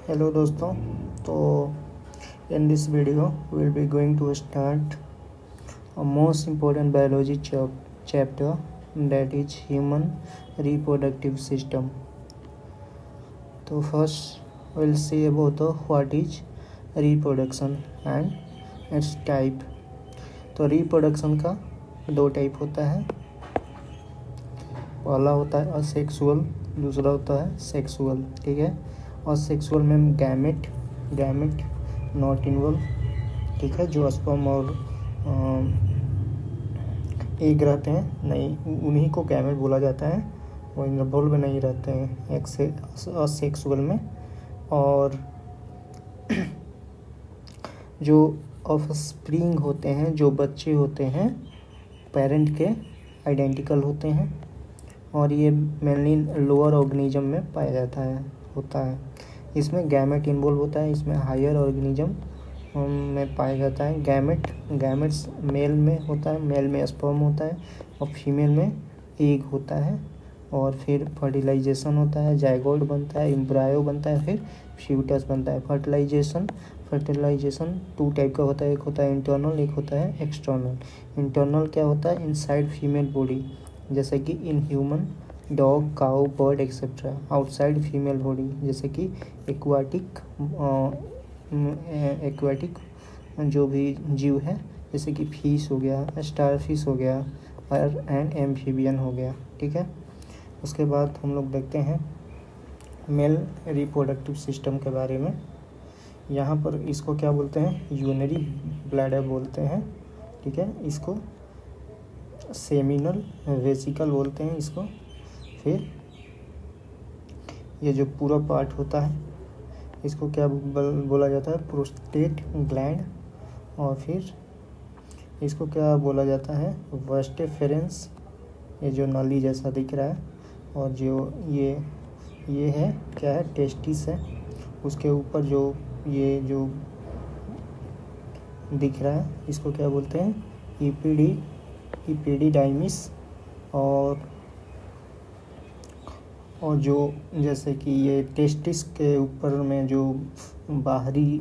Hello दोस्तों। तो in this video we will be going to start a most important biology chapter, that is human reproductive system. तो first we'll see about the what is reproduction and its type. तो reproduction का दो type होता है। पहला होता है asexual, दूसरा होता है सेक्सुअल। ठीक है, असेक्सुअल में गैमेट नॉट इन्वॉल्व, ठीक है, जो स्पर्म और एग रहते हैं नहीं, उन्हीं को गैमेट बोला जाता है, वो इन्वॉल्व नहीं रहते हैं असेक्सुअल में। और जो ऑफस्प्रिंग होते हैं, जो बच्चे होते हैं, पेरेंट के आइडेंटिकल होते हैं, और ये मेनली लोअर ऑर्गेनिज्म में पाया होता है। इसमें गैमेट इन्वॉल्व होता है, इसमें हायर ऑर्गेनिज्म में पाया जाता है। गैमेट्स मेल में होता है, मेल में स्पर्म होता है और फीमेल में एग होता है, और फिर फर्टिलाइजेशन होता है, जाइगोट बनता है, एम्ब्रायो बनता है, फिर फ्यूटस बनता है। फर्टिलाइजेशन टू टाइप का होता है, एक होता है इंटरनल, एक होता है एक्सटर्नल। इंटरनल क्या होता है? इनसाइड फीमेल बॉडी, जैसे कि in human, dog, cow, bird etcetera. Outside female body, जैसे कि एक्वाटिक जो भी जीव है, जैसे कि फिश हो गया, स्टार फिश हो गया, और एंड एम्फीबियन हो गया। ठीक है, उसके बाद हम लोग देखते हैं मेल रिप्रोडक्टिव सिस्टम के बारे में। यहाँ पर इसको क्या बोलते हैं? यूरिनरी ब्लैडर बोलते हैं। ठीक है, इसको सेमिनल वेसिकल बोलते हैं इसको। फिर ये जो पूरा पार्ट होता है, इसको क्या बोला जाता है? Prostate gland. और फिर इसको क्या बोला जाता है? वर्स्टेफेरेंस, ये जो नली जैसा दिख रहा है। और जो ये है क्या है? टेस्टिस है। उसके ऊपर जो ये जो दिख रहा है, इसको क्या बोलते हैं? इपिडिडाइमिस। और जो जैसे कि ये टेस्टिस के ऊपर में जो बाहरी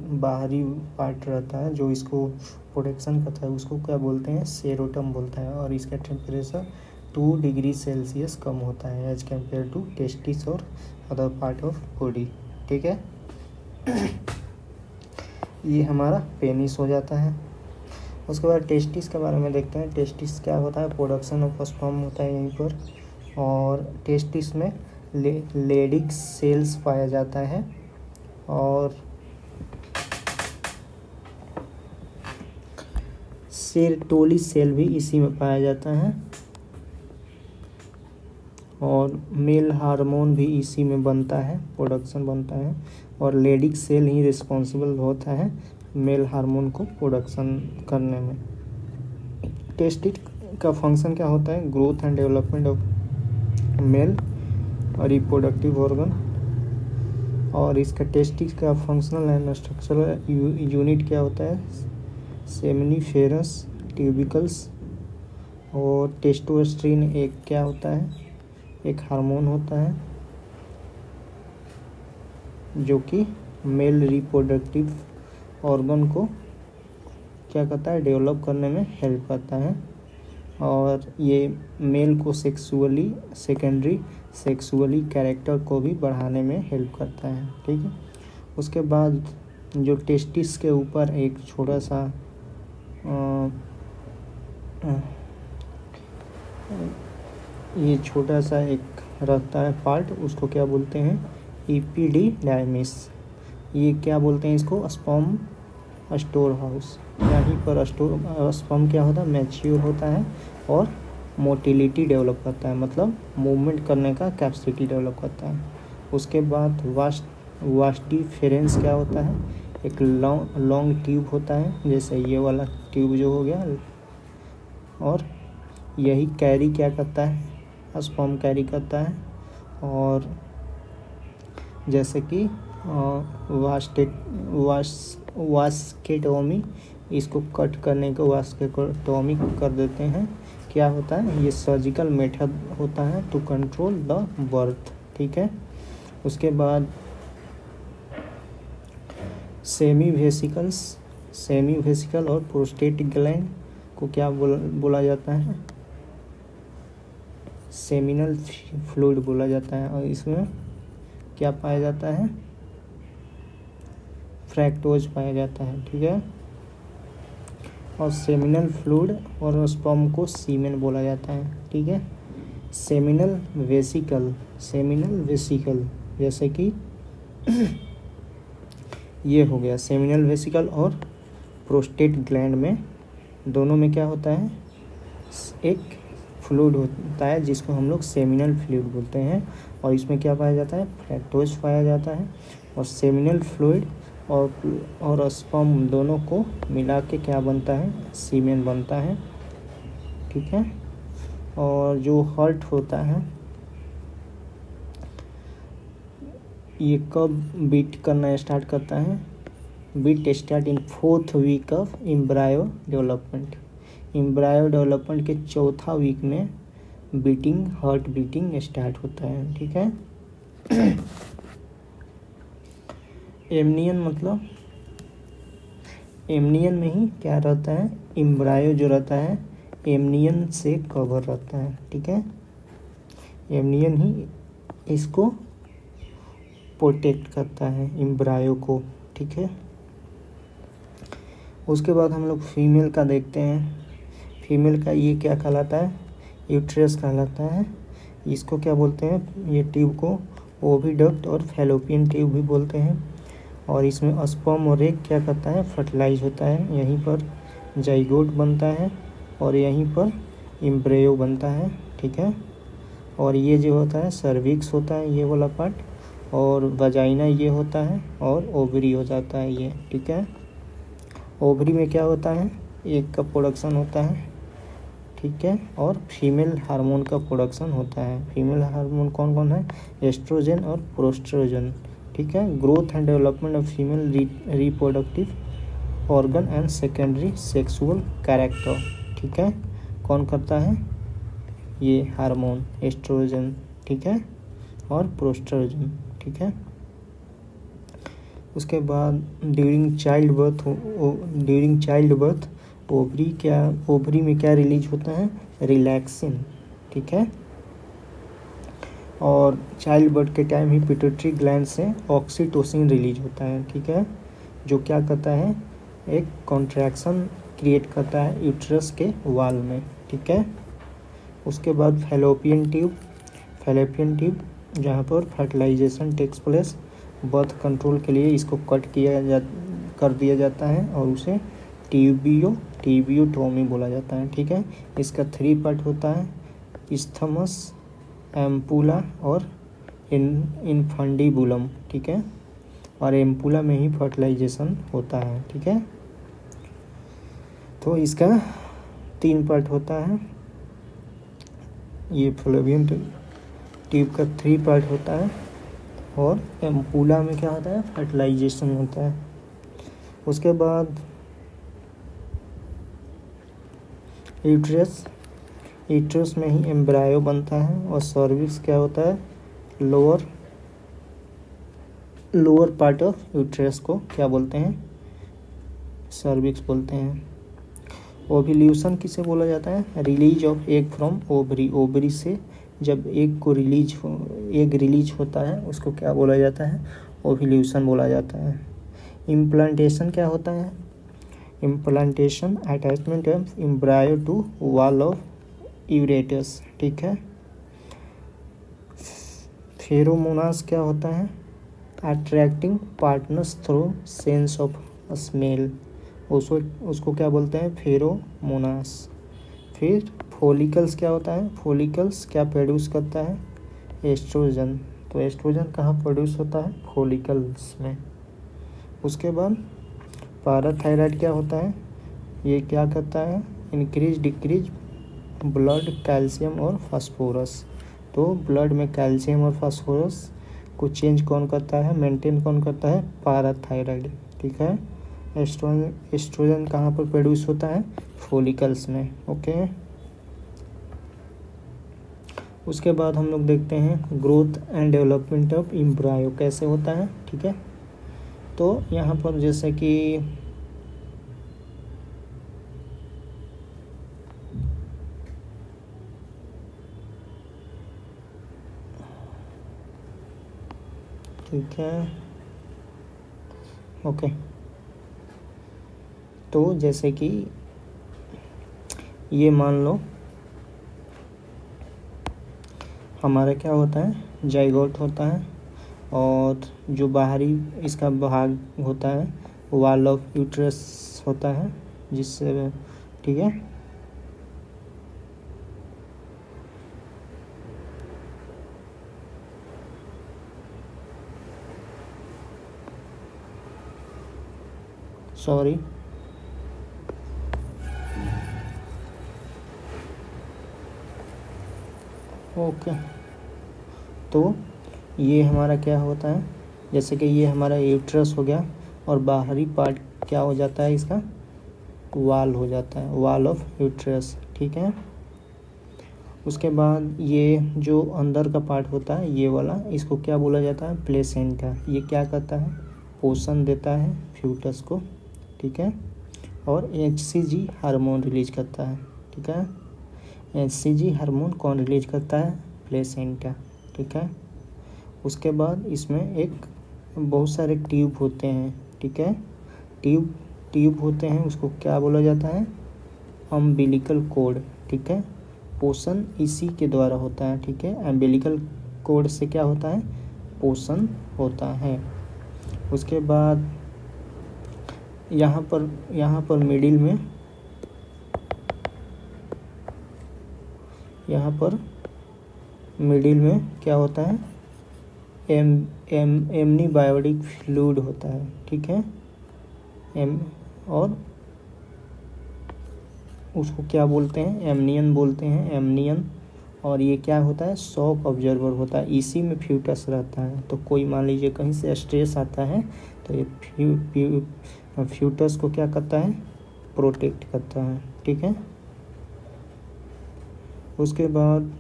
पार्ट रहता है, जो इसको प्रोटेक्शन करता है, उसको क्या बोलते हैं? सेरोटम बोलता है। और इसका टेम्परेचर 2 डिग्री सेल्सियस कम होता है एज कम्पेयर टू टेस्टिस और अदर पार्ट ऑफ बॉडी। ठीक है, ये हमारा पेनिस हो जाता है। उसके बाद टेस्टिस के बारे में देखते हैं। टेस्टिस क्या होता है? प्रोडक्शन ऑफ स्पर्म होता है यहीं पर। और टेस्टिस में लेडिक सेल्स पाया जाता है, और सेरटोली सेल भी इसी में पाया जाता है, और मेल हार्मोन भी इसी में बनता है, प्रोडक्शन बनता है। और लेडिक सेल ही रिस्पॉन्सिबल होता है मेल हार्मोन को प्रोडक्शन करने में। टेस्टिस का फंक्शन क्या होता है? Growth and development of male reproductive organ. और इसका टेस्टिस का फंक्शनल एंड स्ट्रक्चरल यूनिट क्या होता है? सेमिनिफेरस ट्यूबिकल्स। और टेस्टोस्टेरोन एक क्या होता है? एक हार्मोन होता है जो कि मेल रिप्रोडक्टिव ऑर्गन को क्या करता है? डेवलप करने में हेल्प करता है। और ये मेल को सेकेंडरी सेक्सुअली कैरेक्टर को भी बढ़ाने में हेल्प करता है। ठीक है, उसके बाद जो टेस्टिस के ऊपर एक छोटा सा ये छोटा सा एक रहता है पार्ट, उसको क्या बोलते हैं? इपिडिडाइमिस। ये क्या बोलते हैं इसको? Sperm store house. यहीं पर स्पर्म क्या होता है? मैच्योर होता है और मोटिलिटी डेवलप करता है, मतलब मूवमेंट करने का कैपेसिटी डेवलप करता है। उसके बाद वास्टिफेरेंस क्या होता है? एक लॉन्ग ट्यूब होता है, जैसे ये वाला ट्यूब जो हो गया, और यही कैरी क्या करता है? स्पर्म कैरी करता है। और जैसे कि वास्केटोमी, इसको कट करने को वास्केटोमी कर देते हैं। क्या होता है? ये सर्जिकल मेथड होता है टू कंट्रोल द बर्थ। ठीक है, उसके बाद सेमी वेसिकल और प्रोस्टेटिक ग्लैंड को क्या बोला जाता है? सेमिनल फ्लूइड बोला जाता है। और इसमें क्या पाया जाता है? फ्रैक्टोज पाया जाता है, ठीक है। और सेमिनल फ्लूइड और स्पर्म को सीमेन बोला जाता है, ठीक है। सेमिनल वेसिकल जैसे कि ये हो गया सेमिनल वेसिकल और प्रोस्टेट ग्लैंड में, दोनों में क्या होता है? एक फ्लूइड होता है जिसको हम लोग सेमिनल फ्लूइड बोलते हैं। और इसमें क्या पाया जाता है? फ्रैक्टोज पाया जाता है। और सेमिनल फ्लूइड और स्पर्म दोनों को मिला के क्या बनता है? सीमेन बनता है, ठीक है। और जो हार्ट होता है ये कब बीट करना स्टार्ट करता है? Beat start in 4th week of embryo development. Embryo development के 4था वीक में हार्ट बीटिंग स्टार्ट होता है, ठीक है। एमनियन मतलब एमनियन में ही क्या रहता है? एम्ब्रायो जो रहता है एमनियन से कवर रहता है, ठीक है। एमनियन ही इसको प्रोटेक्ट करता है एम्ब्रायो को, ठीक है। उसके बाद हम लोग फीमेल का देखते हैं। फीमेल का ये क्या कहलाता है? यूट्रस कहलाता है। इसको क्या बोलते हैं? ये ट्यूब को ओविडक्ट और फैलोपियन ट्यूब भी बोलते हैं। और इसमें स्पर्म और एग क्या करता है? फर्टिलाइज होता है। यहीं पर जाइगोट बनता है और यहीं पर एम्ब्रियो बनता है, ठीक है। और ये जो होता है सर्विक्स होता है, ये वाला पार्ट, और वजाइना ये होता है, और ओवरी हो जाता है ये, ठीक है। ओवरी में क्या होता है? एग का प्रोडक्शन होता है, ठीक है। और फीमेल हार्मोन का प्रोडक्शन होता है। फीमेल हार्मोन कौन कौन है? एस्ट्रोजन और प्रोस्ट्रोजन, ठीक है। Growth and development of female reproductive organ and secondary sexual character, ठीक है। कौन करता है? ये हार्मोन एस्ट्रोजन, ठीक है, और प्रोस्ट्रोजन, ठीक है। उसके बाद ड्यूरिंग चाइल्ड बर्थ ओवरी में क्या रिलीज होता है? रिलैक्सिन, ठीक है। और चाइल्ड बर्थ के टाइम ही पिट्यूटरी ग्लैंड से ऑक्सीटोसिन रिलीज होता है, ठीक है, जो क्या करता है? एक कॉन्ट्रैक्शन क्रिएट करता है यूट्रस के वाल में, ठीक है। उसके बाद फैलोपियन ट्यूब जहाँ पर fertilisation takes place, birth control के लिए इसको कट कर दिया जाता है और उसे टीबियोटोमी बोला जाता है, ठीक है। इसका 3 पार्ट होता है, इस्थमस, एम्पुला और इनफंडिबुलम, ठीक है। और एम्पुला में ही फर्टिलाइजेशन होता है, ठीक है। तो इसका 3 पार्ट होता है। ये फैलोपियन ट्यूब का 3 पार्ट होता है। और एम्पुला में क्या होता है? फर्टिलाइजेशन होता है। उसके बाद यूट्रस में ही एम्ब्रायो बनता है। और सर्विक्स क्या होता है? लोअर पार्ट ऑफ यूट्रस को क्या बोलते हैं? सर्विक्स बोलते हैं। ओव्यूलेशन किसे बोला जाता है? Release of egg from ovary से जब एग रिलीज होता है उसको क्या बोला जाता है? ओव्यूलेशन बोला जाता है। इम्प्लांटेशन क्या होता है? Implantation attachment of embryo to wall of यूरेटस, ठीक है। फेरोमोनास क्या होता है? Attracting partners through sense of smell, उसको क्या बोलते हैं? फेरोमोनास। फिर फॉलिकल्स क्या होता है? फॉलिकल्स क्या प्रोड्यूस करता है? एस्ट्रोजन। तो एस्ट्रोजन कहाँ प्रोड्यूस होता है? फॉलिकल्स में। उसके बाद पैराथायराइड क्या होता है? ये क्या करता है? डिक्रीज ब्लड कैल्शियम और फास्फोरस। तो ब्लड में कैल्शियम और फास्फोरस को चेंज कौन करता है? मेंटेन कौन करता है? पैराथायराइड, ठीक है। एस्ट्रोजन कहाँ पर प्रोड्यूस होता है? फॉलिकल्स में, ओके। उसके बाद हम लोग देखते हैं growth and development of embryo कैसे होता है, ठीक है। तो यहाँ पर जैसे कि ठीक है, ओके। तो जैसे कि ये मान लो हमारा क्या होता है, जाइगोट होता है, और जो बाहरी इसका भाग होता है वॉल ऑफ यूट्रस होता है, जिससे, ठीक है, सॉरी, ओके। तो ये हमारा क्या होता है, जैसे कि ये हमारा यूट्रस हो गया, और बाहरी पार्ट क्या हो जाता है, इसका वाल हो जाता है, वाल ऑफ यूट्रस, ठीक है। उसके बाद ये जो अंदर का पार्ट होता है ये वाला, इसको क्या बोला जाता है, प्लेसेंटा। ये क्या करता है, पोषण देता है फ्यूटस को, ठीक है, और HCG हार्मोन रिलीज करता है, ठीक है। HCG हार्मोन कौन रिलीज करता है, प्लेसेंटा, ठीक है। उसके बाद इसमें एक बहुत सारे ट्यूब होते हैं, ठीक है, ट्यूब होते हैं, उसको क्या बोला जाता है, अम्बिलिकल कोड, ठीक है। पोषण इसी के द्वारा होता है, ठीक है। अम्बिलिकल कोड से क्या होता है, पोषण होता है। उसके बाद यहाँ पर मिडिल में, यहाँ पर मिडिल में क्या होता है, एमनीबायोटिक फ्लूइड होता है, ठीक है। और उसको क्या बोलते हैं, एमनियन बोलते हैं, एमनियन। और ये क्या होता है, शॉक ऑब्जर्वर होता है, इसी में फ्यूटस रहता है। तो कोई मान लीजिए कहीं से स्ट्रेस आता है तो ये फ्यूटस को क्या करता है, प्रोटेक्ट करता है, ठीक है। उसके बाद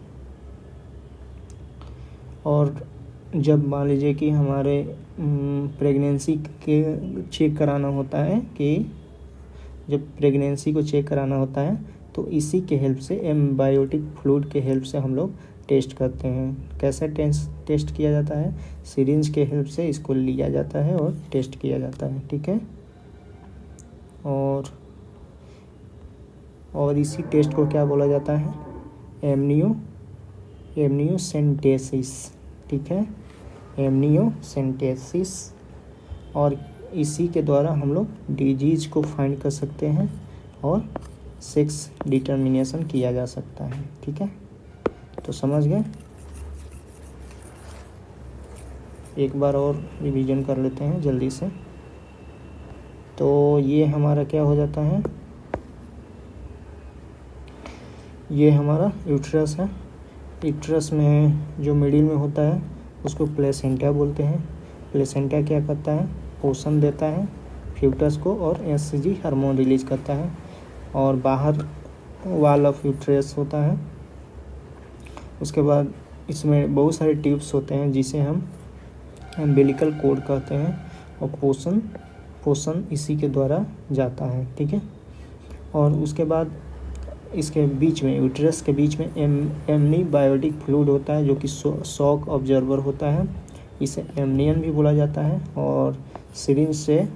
और जब मान लीजिए कि हमारे प्रेगनेंसी के चेक कराना होता है, कि जब प्रेगनेंसी को चेक कराना होता है तो इसी के हेल्प से, एम्बायोटिक फ्लूइड के हेल्प से हम लोग टेस्ट करते हैं। कैसे टेस्ट किया जाता है, सिरिंज के हेल्प से इसको लिया जाता है और टेस्ट किया जाता है, ठीक है। और इसी टेस्ट को क्या बोला जाता है, एमनियोसेंटेसिस, ठीक है, एमनियोसेंटेसिस। और इसी के द्वारा हम लोग डिजीज को फाइंड कर सकते हैं और सेक्स डिटर्मिनेशन किया जा सकता है, ठीक है। तो समझ गए, एक बार और रिवीजन कर लेते हैं जल्दी से। तो ये हमारा क्या हो जाता है, ये हमारा यूट्रस है। यूट्रस में जो मिडिल में होता है उसको प्लेसेंटा बोलते हैं। प्लेसेंटा क्या करता है, पोषण देता है फ्यूटस को और HCG हार्मोन रिलीज करता है। और बाहर वॉल ऑफ यूट्रस होता है। उसके बाद इसमें बहुत सारे ट्यूब्स होते हैं जिसे हम अम्बिलिकल कोड कहते हैं, और पोषण इसी के द्वारा जाता है, ठीक है। और उसके बाद इसके बीच में, यूट्रस के बीच में एमनीबायोटिक फ्लूइड होता है, जो कि शॉक ऑब्जर्वर होता है। इसे एमनियन भी बोला जाता है। और सिरिंज से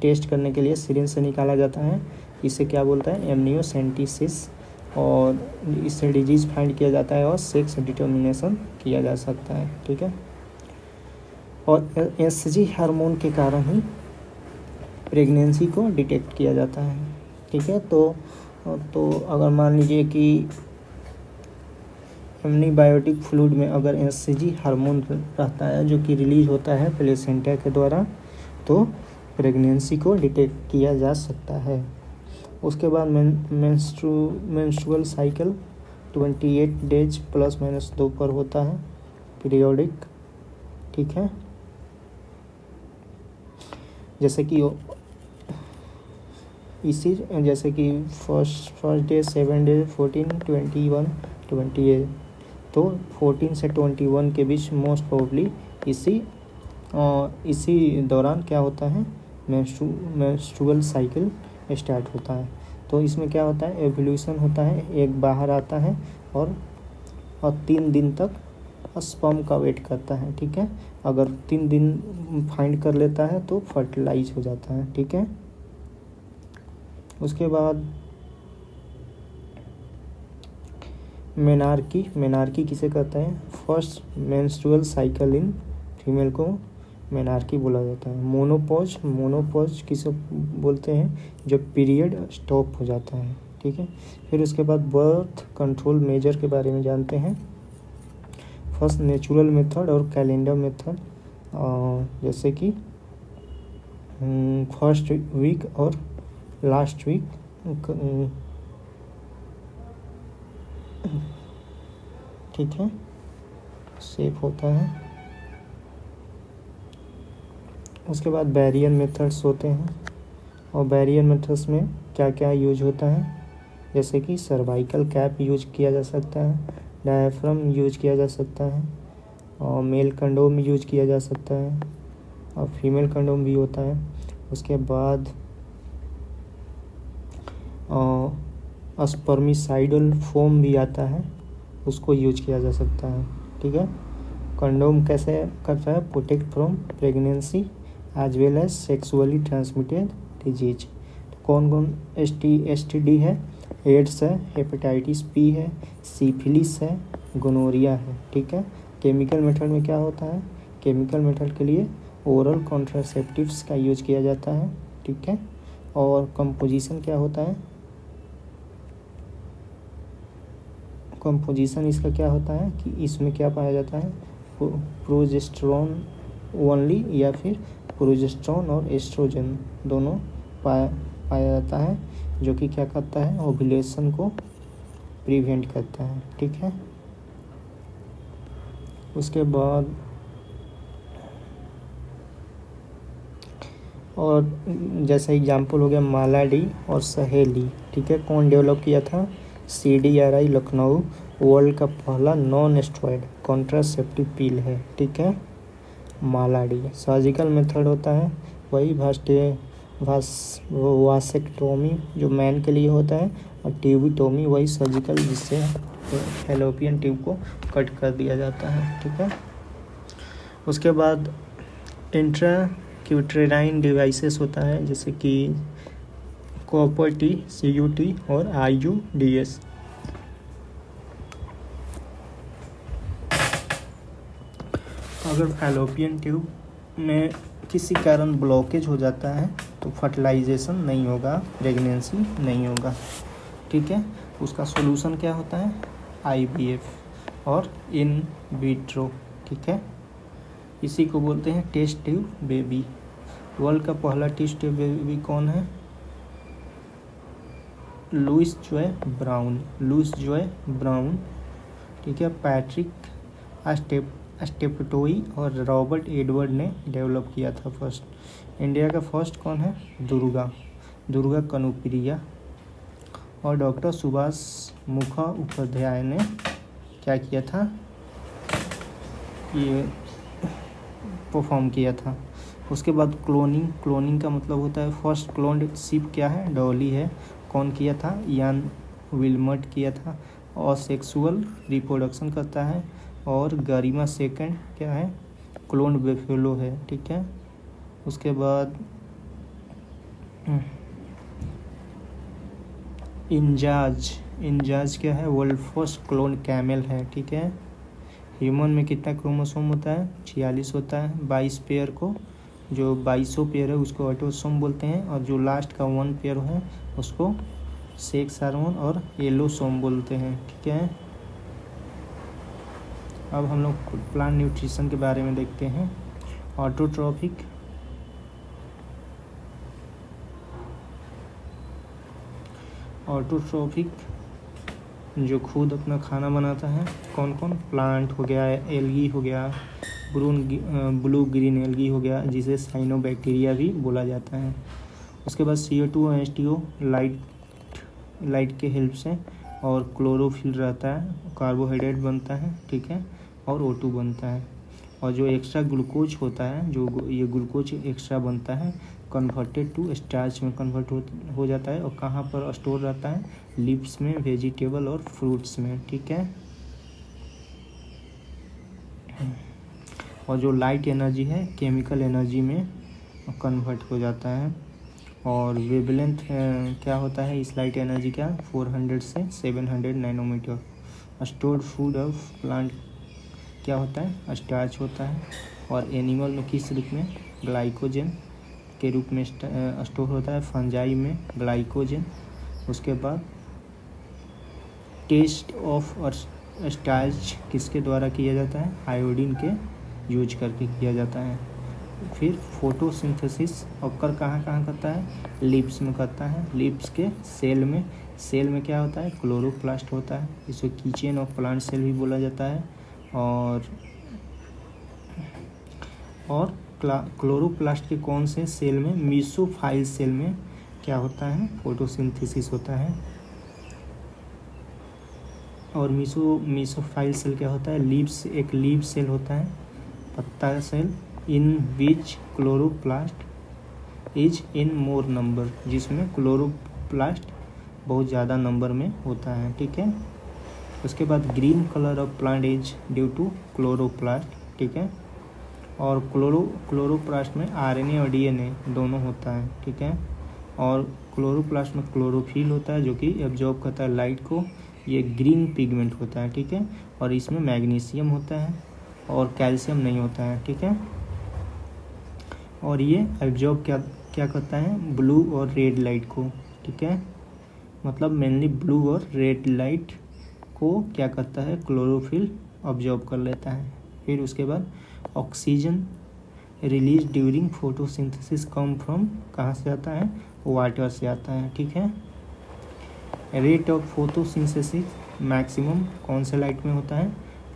टेस्ट करने के लिए सिरिंज से निकाला जाता है। इसे क्या बोलता है, एमनियोसेंटेसिस। और इससे डिजीज फाइंड किया जाता है और सेक्स डिटर्मिनेशन किया जा सकता है, ठीक है। और HCG हार्मोन के कारण ही प्रेगनेंसी को डिटेक्ट किया जाता है, ठीक है। तो अगर मान लीजिए कि एमनीबायोटिक फ्लूइड में अगर HCG हार्मोन रहता है जो कि रिलीज होता है प्लेसेंटा के द्वारा, तो प्रेगनेंसी को डिटेक्ट किया जा सकता है। उसके बाद मेंस्ट्रुअल साइकिल 28 डेज ±2 पर होता है, पीरियोडिक, ठीक है। जैसे कि जैसे कि फर्स्ट डे, 7 डे, 14, 21, 28। तो 14 से 21 के बीच मोस्ट प्रोबेबली इसी और इसी दौरान क्या होता है, मेंस्ट्रुअल साइकिल स्टार्ट होता है। तो इसमें क्या होता है, एवोल्यूशन होता है, एक बाहर आता है और 3 दिन तक स्पर्म का वेट करता है, ठीक है। अगर 3 दिन फाइंड कर लेता है तो फर्टिलाइज हो जाता है, ठीक है। उसके बाद मेनार्की किसे कहते हैं, first menstrual cycle in female को मेनार्की बोला जाता है। मोनोपॉज किसे बोलते हैं, जब पीरियड स्टॉप हो जाता है, ठीक है। फिर उसके बाद बर्थ कंट्रोल मेजर के बारे में जानते हैं। फर्स्ट नेचुरल मेथड और कैलेंडर मेथड, जैसे कि फर्स्ट वीक और लास्ट वीक ठीक है, सेफ होता है। उसके बाद बैरियर मेथड्स होते हैं, और बैरियर मेथड्स में क्या क्या यूज होता है, जैसे कि सर्वाइकल कैप यूज किया जा सकता है, डायफ्राम यूज किया जा सकता है, और मेल कंडोम यूज किया जा सकता है, और फीमेल कंडोम भी होता है। उसके बाद स्पर्मिसाइडल फोम भी आता है, उसको यूज किया जा सकता है, ठीक है। कंडोम कैसे करता है, protect from pregnancy as well as sexually transmitted disease. कौन कौन STD है, एड्स है, हेपेटाइटिस बी है, सिफिलिस है, गोनोरिया है, ठीक है। केमिकल मेथड में क्या होता है, केमिकल मेथड के लिए ओरल कॉन्ट्रासेप्टिव्स का यूज किया जाता है, ठीक है। और कंपोजिशन क्या होता है, कंपोजिशन इसका क्या होता है कि इसमें क्या पाया जाता है, प्रोजेस्टेरॉन ओनली या फिर प्रोजेस्टेरॉन और एस्ट्रोजन दोनों पाया जाता है, जो कि क्या करता है, ओव्यूलेशन को प्रिवेंट करता है, ठीक है। उसके बाद और जैसे एग्जाम्पल हो गया मालाडी और सहेली, ठीक है। कौन डेवलप किया था, CDRI लखनऊ वर्ल्ड का पहला नॉन स्टेरॉइड कॉन्ट्रासेप्टिव पिल है, ठीक है, मालाडी। सर्जिकल मेथड होता है वही वासेक्टोमी जो मैन के लिए होता है, और ट्यूबिटोमी वही सर्जिकल जिससे फैलोपियन ट्यूब को कट कर दिया जाता है, ठीक है। उसके बाद इंट्राक्यूटेराइन डिवाइसेस होता है, जैसे कि कॉपर टी, CUT और IUDs। अगर फैलोपियन ट्यूब में किसी कारण ब्लॉकेज हो जाता है तो फर्टिलाइजेशन नहीं होगा, प्रेगनेंसी नहीं होगा, ठीक है। उसका सॉल्यूशन क्या होता है, IVF और इन विट्रो, ठीक है। इसी को बोलते हैं टेस्ट ट्यूब बेबी। वर्ल्ड का पहला टेस्ट ट्यूब बेबी कौन है, लुइस जॉय ब्राउन, ठीक है। पैट्रिक स्टेपटोई और रॉबर्ट एडवर्ड ने डेवलप किया था फर्स्ट। इंडिया का फर्स्ट कौन है, दुर्गा कनुप्रिया। और डॉक्टर सुभाष मुखोपाध्याय ने क्या किया था, ये परफॉर्म किया था। उसके बाद क्लोनिंग का मतलब होता है फर्स्ट क्लोन्ड शिप क्या है, डॉली है। कौन किया था, यान विल्मट किया था। और सेक्सुअल रिप्रोडक्शन करता है। और गरिमा सेकंड क्या है, क्लोन्ड बेफेलो है, ठीक है। उसके बाद इंजाज क्या है, वर्ल्ड फर्स्ट क्लोन कैमल है, ठीक है। ह्यूमन में कितना क्रोमोसोम होता है, 46 होता है। 22 पेयर को, जो 2200 पेयर है उसको ऑटोसोम बोलते हैं, और जो लास्ट का 1 पेयर है उसको सेक्स हार्मोन और एलोसोम बोलते हैं, ठीक है। अब हम लोग प्लांट न्यूट्रिशन के बारे में देखते हैं। ऑटोट्रॉफिक जो खुद अपना खाना बनाता है, कौन कौन, प्लांट हो गया, एल्गी हो गया, ब्लू ग्रीन एल्गी हो गया, जिसे साइनोबैक्टीरिया भी बोला जाता है। उसके बाद CO2 और H2O लाइट के हेल्प से, और क्लोरोफिल रहता है, कार्बोहाइड्रेट बनता है, ठीक है, और O2 बनता है। और जो एक्स्ट्रा ग्लूकोज होता है, जो ये ग्लूकोज एक्स्ट्रा बनता है, कन्वर्टेड टू स्टार्च में कन्वर्ट हो जाता है। और कहाँ पर स्टोर रहता है? लीव्स में, वेजिटेबल और फ्रूट्स में, ठीक है। और जो लाइट एनर्जी है केमिकल एनर्जी में कन्वर्ट हो जाता है। और वेवलेंथ क्या होता है इस लाइट एनर्जी का? 400 से 700 nanometre. Stored food of plant क्या होता है? स्टार्च होता है। और एनिमल में किस रूप में? ग्लाइकोजन के रूप में स्टोर होता है। फंजाई में ग्लाइकोजन। उसके बाद टेस्ट ऑफ स्टार्च किसके द्वारा किया जाता है? आयोडीन के यूज करके किया जाता है। फिर फोटोसिंथेसिस ऑकर कहाँ कहाँ करता है? लीव्स में करता है। लीव्स के सेल में क्या होता है? क्लोरोप्लास्ट होता है। इसको किचन ऑफ प्लांट सेल भी बोला जाता है। और क्लोरोप्लास्ट के कौन से सेल में? मीसोफाइल सेल में क्या होता है? फोटोसिंथेसिस होता है। और मीसोफाइल सेल क्या होता है? लीव्स, एक लीव सेल होता है, पत्ता cell, in which chloroplast is in more number, जिसमें क्लोरोप्लास्ट बहुत ज़्यादा नंबर में होता है, ठीक है। उसके बाद green colour of plant is due to chloroplast, ठीक है। और क्लोरोप्लास्ट में आरएनए और डीएनए दोनों होता है, ठीक है। और क्लोरोप्लास्ट में क्लोरोफिल होता है जो कि एब्जॉर्ब करता है लाइट को, ये ग्रीन पिगमेंट होता है, ठीक है। और इसमें मैग्नीशियम होता है और कैल्शियम नहीं होता है, ठीक है। और ये एब्जॉर्ब क्या करता है? ब्लू और रेड लाइट को, ठीक है। मतलब मेनली ब्लू और रेड लाइट को क्या करता है? क्लोरोफिल ऑब्जॉर्ब कर लेता है। फिर उसके बाद oxygen release during photosynthesis come from कहाँ से आता है? वाटर से आता है, ठीक है। रेट ऑफ फोटोसिंथेसिस मैक्सिमम कौन से लाइट में होता है?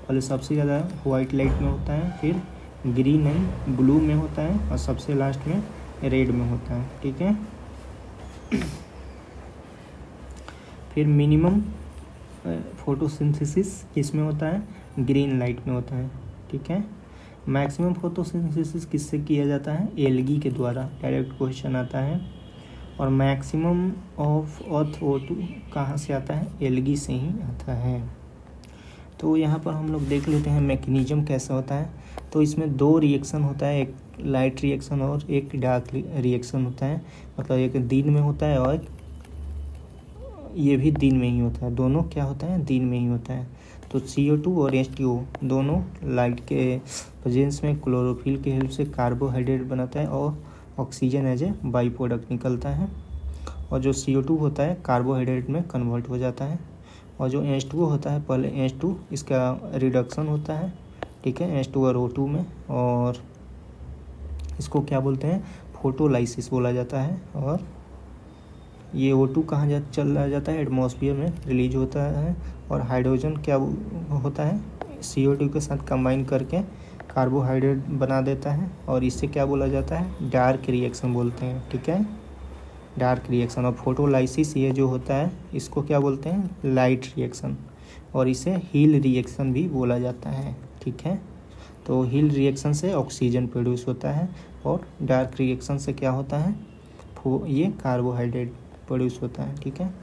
पहले सबसे ज़्यादा वाइट लाइट में होता है, फिर ग्रीन एंड ब्लू में होता है, और सबसे लास्ट में रेड में होता है, ठीक है। फिर मिनिमम फोटोसिंथेसिस किस में होता है? ग्रीन लाइट में होता है, ठीक है। मैक्सिमम फोटोसिंथेसिस किससे किया जाता है? एल्गी के द्वारा, डायरेक्ट क्वेश्चन आता है। और मैक्सिमम ऑफ O2 कहाँ से आता है? एल्गी से ही आता है। तो यहाँ पर हम लोग देख लेते हैं मैकेनिज्म कैसा होता है। तो इसमें दो रिएक्शन होता है, एक लाइट रिएक्शन और एक डार्क रिएक्शन होता है। मतलब एक दिन में होता है और ये भी दिन में ही होता है, दोनों क्या होता है? दिन में ही होता है। तो CO2 और H2O दोनों लाइट के प्रेजेंस में क्लोरोफिल के हेल्प से कार्बोहाइड्रेट बनाता है और oxygen as a by product निकलता है। और जो CO2 होता है कार्बोहाइड्रेट में कन्वर्ट हो जाता है। और जो H2O होता है, पहले H2 इसका रिडक्शन होता है, ठीक है, H2 और O2 में। और इसको क्या बोलते हैं? फोटोलाइसिस बोला जाता है। और ये O2 कहाँ चला जाता है? एटमॉस्फेयर में रिलीज होता है। और हाइड्रोजन क्या होता है? CO2 के साथ कंबाइन करके कार्बोहाइड्रेट बना देता है। और इससे क्या बोला जाता है? डार्क रिएक्शन बोलते हैं, ठीक है, डार्क रिएक्शन। और फोटोलाइसिस ये जो होता है इसको क्या बोलते हैं? Light reaction. और इसे हील रिएक्शन भी बोला जाता है, ठीक है। तो हील रिएक्शन से ऑक्सीजन प्रोड्यूस होता है और डार्क रिएक्शन से क्या होता है? ये कार्बोहाइड्रेट प्रोड्यूस होता है, ठीक है।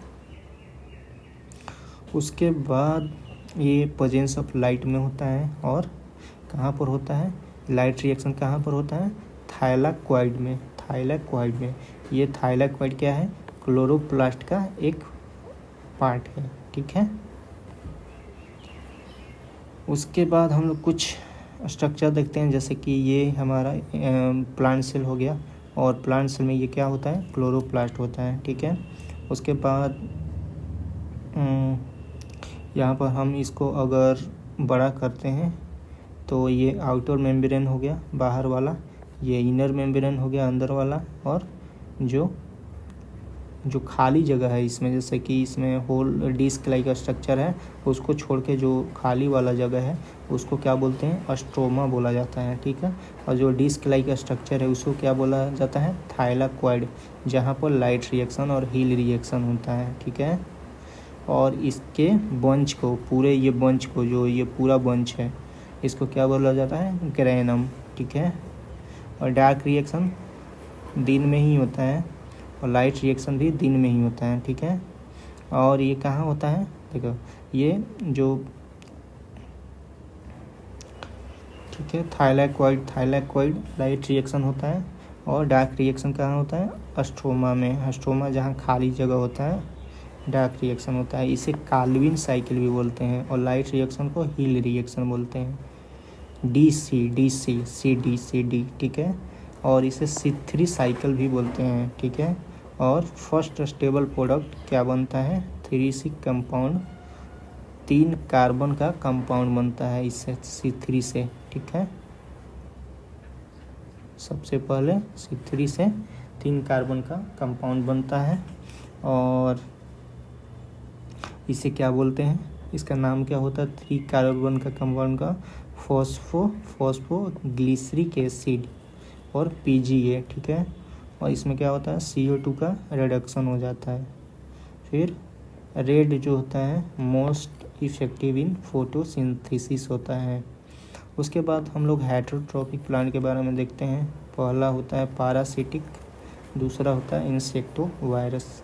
उसके बाद ये प्रेजेंस ऑफ लाइट में होता है। और कहाँ पर होता है? लाइट रिएक्शन कहाँ पर होता है? थाइलाक्वाइड में, थाइलाक्वाइड में। ये थाइलाक्वाइड क्या है? क्लोरोप्लास्ट का एक पार्ट है, ठीक है। उसके बाद हम लोग कुछ स्ट्रक्चर देखते हैं, जैसे कि ये हमारा प्लांट सेल हो गया। और प्लांट सेल में ये क्या होता है? क्लोरोप्लास्ट होता है, ठीक है। उसके बाद यहाँ पर हम इसको अगर बड़ा करते हैं तो ये आउटर मेम्ब्रेन हो गया बाहर वाला, ये इनर मेम्ब्रेन हो गया अंदर वाला। और जो खाली जगह है इसमें, जैसे कि इसमें होल डिस्क लाइक का स्ट्रक्चर है, उसको छोड़ के जो खाली वाला जगह है उसको क्या बोलते हैं? स्ट्रोमा बोला जाता है, ठीक है। और जो डिस्क लाइक का स्ट्रक्चर है उसको क्या बोला जाता है? थाइलाक्वाइड, जहाँ पर लाइट रिएक्शन और हील रिएक्शन होता है, ठीक है। और इसके बंच को, पूरे ये बंच को, जो ये पूरा बंच है इसको क्या बोला जाता है, ग्रेनम, ठीक है। और डार्क रिएक्शन दिन में ही होता है और लाइट रिएक्शन भी दिन में ही होता है, ठीक है। और ये कहाँ होता है, देखो ये जो, ठीक है, थाइलैक्वाइड लाइट रिएक्शन होता है और डार्क रिएक्शन कहाँ होता है, स्ट्रोमा में। स्ट्रोमा जहाँ खाली जगह होता है डार्क रिएक्शन होता है। इसे काल्विन साइकिल भी बोलते हैं और लाइट रिएक्शन को हिल रिएक्शन बोलते हैं। डी, ठीक है। और इसे C3 साइकिल भी बोलते हैं, ठीक है। और फर्स्ट स्टेबल प्रोडक्ट क्या बनता है, 3C कंपाउंड, 3 कार्बन का कंपाउंड बनता है इससे, C3 से, ठीक है। सबसे पहले C3 से 3 कार्बन का कंपाउंड बनता है और इसे क्या बोलते हैं, इसका नाम क्या होता है 3 कार्बन का कंपाउंड का, फॉस्फोग्लिसरिक एसिड और PGA, ठीक है। और इसमें क्या होता है, CO2 का रिडक्शन हो जाता है। फिर रेड जो होता है मोस्ट इफेक्टिव इन फोटोसिंथेसिस होता है। उसके बाद हम लोग हेटेरोट्रॉपिक प्लांट के बारे में देखते हैं। पहला होता है पारासिटिक, दूसरा होता है इंसेक्टोवायरस,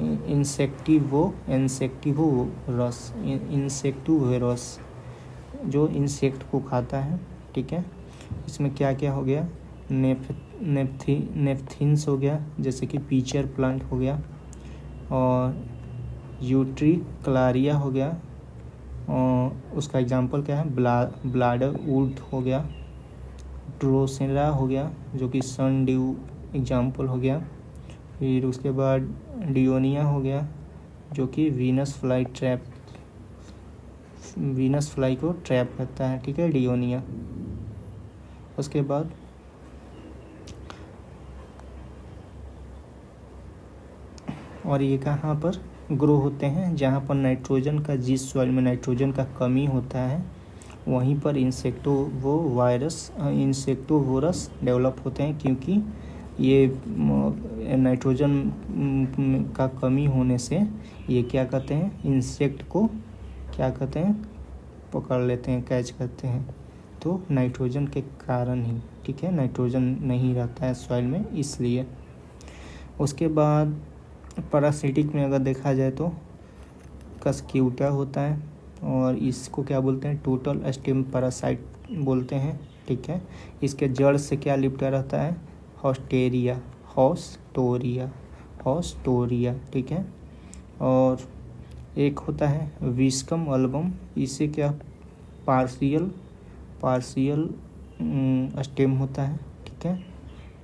इंसेक्टिवोरस जो इंसेक्ट को खाता है, ठीक है। इसमें क्या क्या हो गया, नेपथिन्स हो गया, जैसे कि पीचर प्लांट हो गया, और यूट्रिक्लारिया हो गया, और उसका एग्जांपल क्या है, ब्लाडर वुड हो गया, ड्रोसेरा हो गया जो कि सन ड्यू एग्जांपल हो गया। फिर उसके बाद डियोनिया हो गया जो कि वीनस फ्लाई को ट्रैप करता है, ठीक है, डियोनिया। उसके बाद और ये कहाँ पर ग्रो होते हैं, जहाँ पर नाइट्रोजन का, जिस सॉइल में नाइट्रोजन का कमी होता है वहीं पर इंसेक्टोवोरस डेवलप होते हैं, क्योंकि ये नाइट्रोजन का कमी होने से ये क्या कहते हैं, इंसेक्ट को क्या कहते हैं, पकड़ लेते हैं, कैच करते हैं। तो नाइट्रोजन के कारण ही, ठीक है, नाइट्रोजन नहीं रहता है सॉइल में, इसलिए। उसके बाद पैरासिटिक में अगर देखा जाए तो कस्क्यूटा होता है और इसको क्या बोलते हैं, टोटल स्टेम पैरासाइट बोलते हैं, ठीक है। इसके जड़ से क्या लिपटा रहता है, हॉस्टोरिया, ठीक है। और एक होता है विस्कम अल्बम, इसे क्या पार्शियल स्टेम होता है, ठीक है,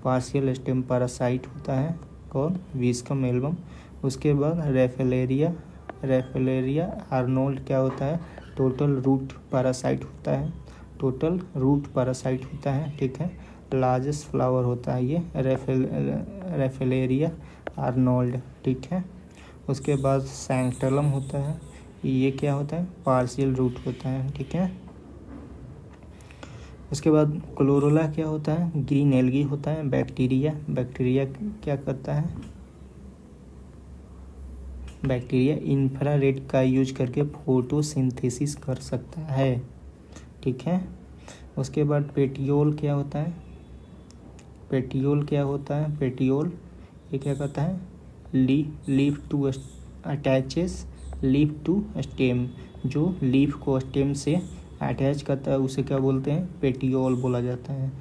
पार्शियल स्टेम पैरासाइट होता है कौन, विस्कम एल्बम। उसके बाद रेफेलेरिया आर्नोल्ड क्या होता है, टोटल रूट पैरासाइट होता है, ठीक है। लार्जेस्ट फ्लावर होता है ये रेफेलेरिया आर्नोल्ड, ठीक है। उसके बाद सैंक्टलम होता है, ये क्या होता है, पार्शियल रूट होता है, ठीक है। उसके बाद क्लोरोला क्या होता है, ग्रीन एल्गी होता है। बैक्टीरिया क्या करता है, बैक्टीरिया इंफ्रारेड का यूज करके फोटोसिंथेसिस कर सकता है, ठीक है। उसके बाद पेटियोल क्या होता है, पेटियोल ये क्या करता है, leaf to attaches leaf to stem, जो लीफ को स्टेम से अटैच करता है उसे क्या बोलते हैं, पेटियोल बोला जाता है।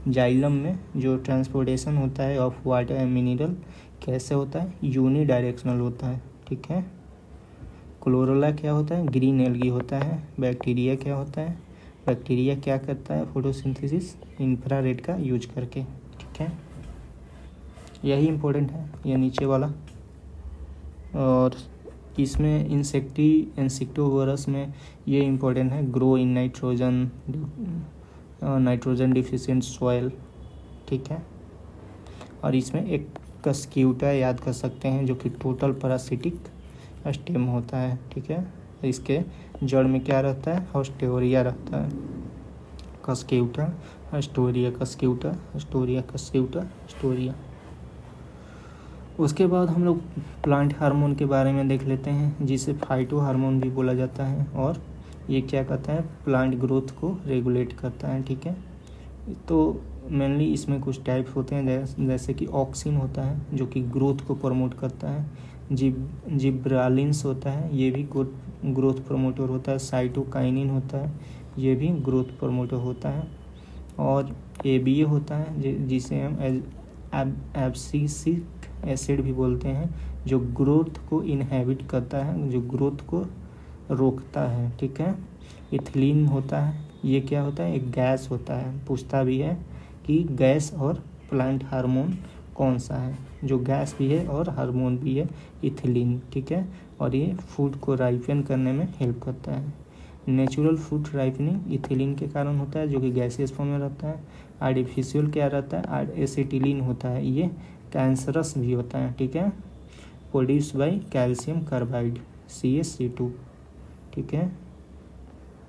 जाइलम में जो ट्रांसपोर्टेशन होता है ऑफ वाटर एंड मिनरल कैसे होता है, यूनिडायरेक्शनल होता है, ठीक है। क्लोरोला क्या होता है, ग्रीन एल्गी होता है। बैक्टीरिया क्या होता है, बैक्टीरिया क्या करता है, फोटोसिंथेसिस इंफ्रारेड का यूज करके, ठीक है। यही इम्पोर्टेंट है ये नीचे वाला। और इसमें इंसेक्टोवरस में ये इम्पोर्टेंट है, grow in nitrogen deficient soil, ठीक है। और इसमें एक कस्क्यूटा याद कर सकते हैं जो कि टोटल पैरासिटिक स्टेम होता है, ठीक है। इसके जड़ में क्या रहता है, हॉस्टोरिया रहता है। कस्क्यूटा स्टोरिया। उसके बाद हम लोग प्लांट हार्मोन के बारे में देख लेते हैं, जिसे फाइटो हार्मोन भी बोला जाता है और ये क्या करता है, प्लांट ग्रोथ को रेगुलेट करता है, ठीक है। तो मेनली इसमें कुछ टाइप्स होते हैं, जैसे कि ऑक्सिन होता है जो कि ग्रोथ को प्रमोट करता है, जिब्रालिन्स होता है, ये भी ग्रोथ प्रमोटर होता है, साइटोकाइनिन होता है, ये भी ग्रोथ प्रमोटर होता है, और ABA होता है जिसे हम एब्सिसिक एसिड भी बोलते हैं, जो ग्रोथ को इनहेबिट करता है, जो ग्रोथ को रोकता है, ठीक है। इथिलीन होता है, ये क्या होता है, एक गैस होता है, पूछता भी है कि गैस और प्लांट हार्मोन कौन सा है, जो गैस भी है और हार्मोन भी है, इथिलीन, ठीक है। और ये फूड को राइपन करने में हेल्प करता है। नेचुरल फ्रूट राइपनिंग इथिलीन के कारण होता है, जो कि गैसियस फॉर्म में रहता है। आर्टिफिशियल क्या रहता है, एसिटिलीन होता है, ये कैंसरस भी होता है, ठीक है। Produce by calcium carbide CaC2, ठीक है,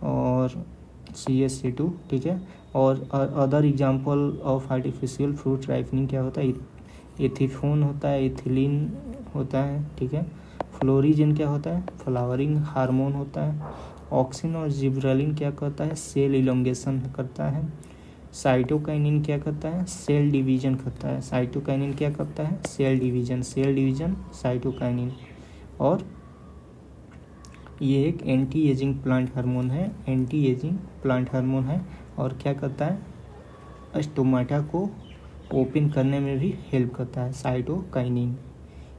और CaC2, ठीक है। और other example of artificial fruit ripening क्या होता है, एथिफोन होता है, इथिलीन होता है, ठीक है। फ्लोरिजन क्या होता है, फ्लावरिंग हार्मोन होता है। ऑक्सिन और जिब्रेलिन क्या करता है, सेल इलोंगेशन करता है। साइटोकाइनिन क्या करता है, सेल डिवीजन करता है। साइटोकाइनिन क्या करता है, सेल डिवीजन साइटोकाइनिन। और ये एक एंटी एजिंग प्लांट हार्मोन है, और क्या करता है, स्टोमाटा को ओपन करने में भी हेल्प करता है, साइटोकाइनिन।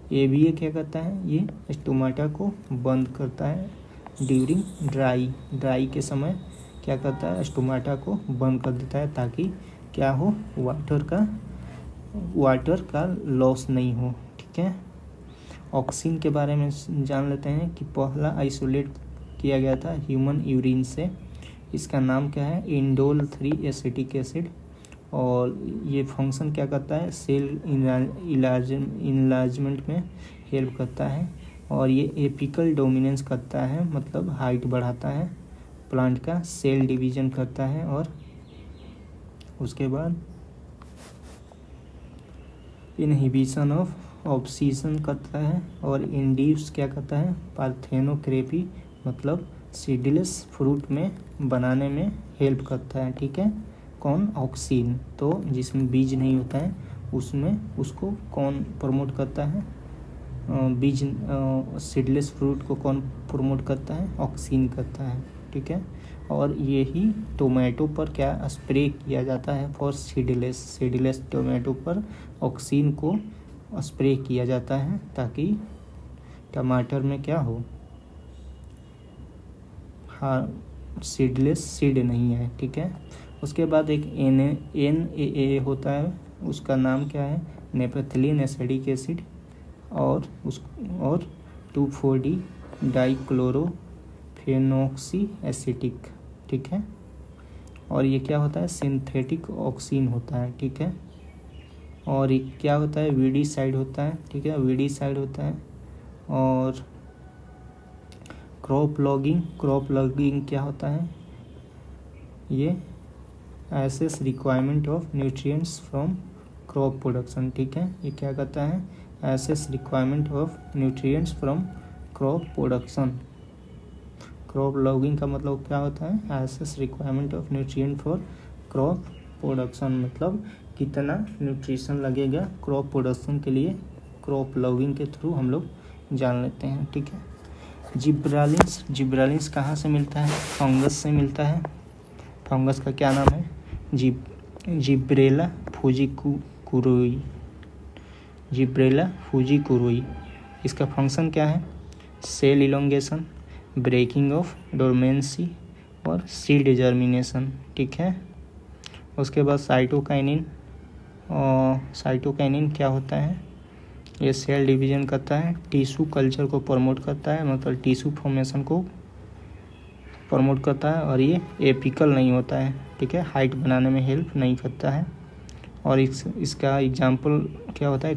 ABA क्या करता है, ये स्टोमाटा को बंद करता है ड्यूरिंग ड्राई के समय क्या करता है, स्टोमाटा को बंद कर देता है, ताकि क्या हो, वाटर का लॉस नहीं हो, ठीक है। ऑक्सिन के बारे में जान लेते हैं कि पहला आइसोलेट किया गया था ह्यूमन यूरिन से। इसका नाम क्या है, इंडोल 3 एसिटिक एसिड, और ये फंक्शन क्या करता है, सेल इनलार्जमेंट में हेल्प करता है, और ये एपिकल डोमिनेंस करता है, मतलब हाइट बढ़ाता है प्लांट का, सेल डिवीजन करता है, और उसके बाद इनहिबिशन ऑफ ऑब्सीशन करता है, और इंड्यूस क्या करता है, पार्थेनोक्रेपी, मतलब सीडलेस फ्रूट में बनाने में हेल्प करता है, ठीक है। कौन, ऑक्सीन। तो जिसमें बीज नहीं होता है उसमें उसको कौन प्रमोट करता है, बीज सीडलेस फ्रूट को कौन प्रमोट करता है, ऑक्सीन करता है, ठीक है। और यही टोमेटो पर क्या स्प्रे किया जाता है, फॉर सीडलेस टोमेटो पर ऑक्सीन को स्प्रे किया जाता है, ताकि टमाटर में क्या हो, हाँ, सीड नहीं है, ठीक है। उसके बाद एक NaA होता है, उसका नाम क्या है, नेपथलीन एसिडिक एसिड, और 2,4-D डाइक्लोरोफेनॉक्सी एसिटिक, ठीक है। और ये क्या होता है, सिंथेटिक ऑक्सीन होता है, ठीक है। और ये क्या होता है, वीडीसाइड होता है, ठीक है, वीडीसाइड होता है। और क्रॉप लॉगिंग क्या होता है, ये assess requirement of nutrients from crop production, ठीक है। ये क्या करता है, assess requirement of nutrients from crop production. Crop logging का मतलब क्या होता है, assess requirement of nutrient for crop production, मतलब कितना न्यूट्रिशन लगेगा क्रॉप प्रोडक्शन के लिए, क्रॉप लॉगिंग के थ्रू हम लोग जान लेते हैं, ठीक है। जिब्रालिन्स कहाँ से मिलता है, फंगस से मिलता है। फंगस का क्या नाम है, जिब्रेला फुजीकुरोई। इसका फंक्शन क्या है, cell elongation, breaking of dormancy, और सीड जर्मिनेशन, ठीक है। उसके बाद साइटोकाइनिन क्या होता है, ये सेल डिवीजन करता है, टिश्यू कल्चर को प्रमोट करता है, मतलब टिश्यू फॉर्मेशन को प्रमोट करता है, और ये एपिकल नहीं होता है, ठीक है, हाइट बनाने में हेल्प नहीं करता है। और इसका एग्जाम्पल क्या होता है,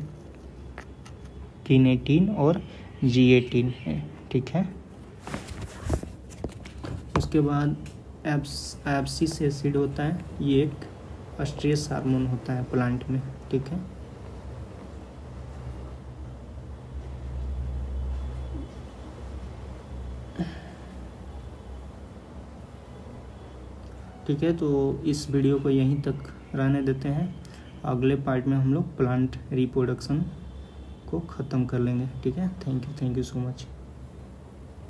किनेटिन और G18 है, ठीक है। उसके बाद एब्सिस एसिड होता है, ये एक स्ट्रेस हार्मोन होता है प्लांट में, ठीक है। ठीक है, तो इस वीडियो को यहीं तक रहने देते हैं। अगले पार्ट में हम लोग प्लांट रिप्रोडक्शन को ख़त्म कर लेंगे। ठीक है, थैंक यू सो मच।